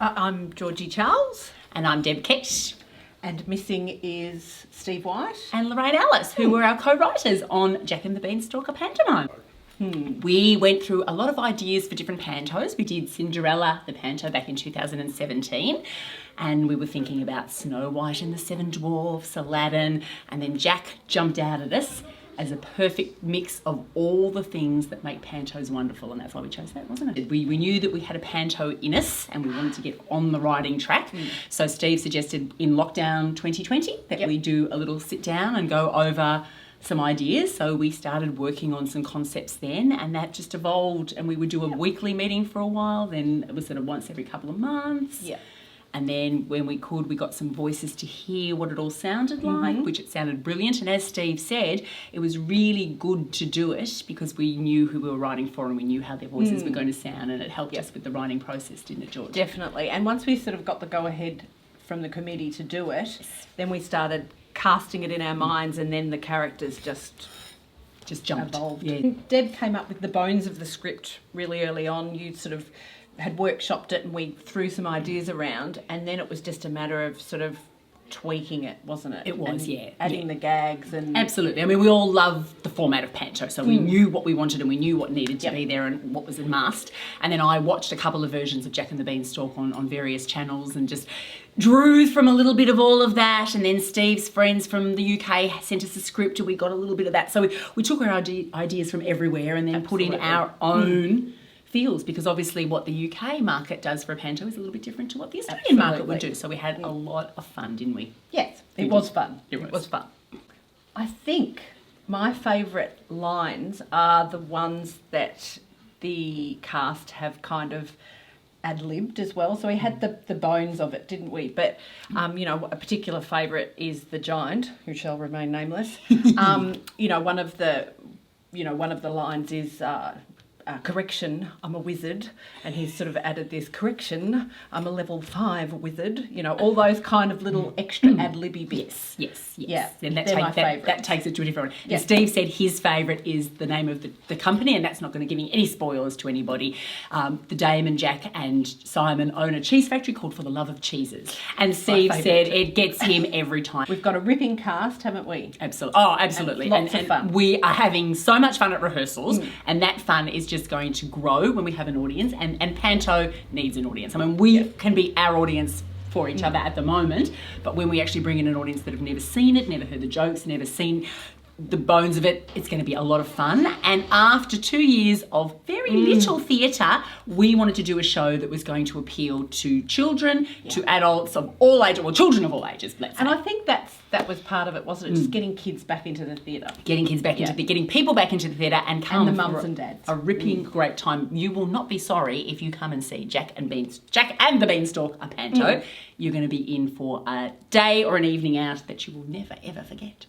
I'm Georgy Charles. And I'm Deb Keyt. And missing is Steve White. And Lorraine Ellis, who were our co-writers on Jack and the Beanstalk, a pantomime. We went through a lot of ideas for different pantos. We did Cinderella, the panto, back in 2017. And we were thinking about Snow White and the Seven Dwarfs, Aladdin. And then Jack jumped out at us as a perfect mix of all the things that make pantos wonderful, and that's why we chose that, wasn't it? We knew that we had a panto in us and we wanted to get on the writing track. So Steve suggested in lockdown 2020 that we do a little sit down and go over some ideas. So we started working on some concepts then, and that just evolved, and we would do a weekly meeting for a while, then it was sort of once every couple of months. And then when we could, we got some voices to hear what it all sounded like, which it sounded brilliant. And as Steve said, it was really good to do it because we knew who we were writing for and we knew how their voices were going to sound, and it helped us with the writing process, didn't it, George? Definitely. And once we sort of got the go-ahead from the committee to do it, then we started casting it in our minds, and then the characters just jumped. Evolved. Yeah. Deb came up with the bones of the script really early on. You sort of had workshopped it and we threw some ideas around, and then it was just a matter of sort of tweaking it, wasn't it? It was, and adding the gags and... Absolutely. I mean, we all love the format of panto, so we knew what we wanted and we knew what needed to be there and what was a must. And then I watched a couple of versions of Jack and the Beanstalk on various channels and just drew from a little bit of all of that. And then Steve's friends from the UK sent us a script and we got a little bit of that. So we took our ideas from everywhere and then put in our own feels, because obviously what the UK market does for a panto is a little bit different to what the Australian market would do. So we had a lot of fun, didn't we? Yes, it was fun. It was fun. I think my favourite lines are the ones that the cast have kind of ad-libbed as well. So we had the bones of it, didn't we? But, you know, a particular favourite is the giant, who shall remain nameless. You know, one of the lines is... correction, I'm a wizard, and he's sort of added this, correction, I'm a level 5 wizard, you know, all those kind of little extra ad-libby bits. Yes. Yeah, And they're my favourites. that takes it to a different one. Yeah. Steve said his favourite is the name of the company, and that's not going to give any spoilers to anybody. The Damon, Jack and Simon own a cheese factory called For the Love of Cheeses. And Steve said it gets him every time. We've got a ripping cast, haven't we? Absolutely. Oh, absolutely. And lots of fun. We are having so much fun at rehearsals, and that fun is just going to grow when we have an audience, and panto needs an audience. I mean, we can be our audience for each other at the moment, but when we actually bring in an audience that have never seen it, never heard the jokes, never seen the bones of it, it's going to be a lot of fun. And after 2 years of very little theatre, we wanted to do a show that was going to appeal to children, to adults of all ages, or children of all ages, let's say. And I think that was part of it, wasn't it? Just getting kids back into the theatre. Getting kids back into getting people back into the theatre and the mums and dads. A ripping great time. You will not be sorry if you come and see Jack and the Beanstalk, a panto. You're going to be in for a day or an evening out that you will never ever forget.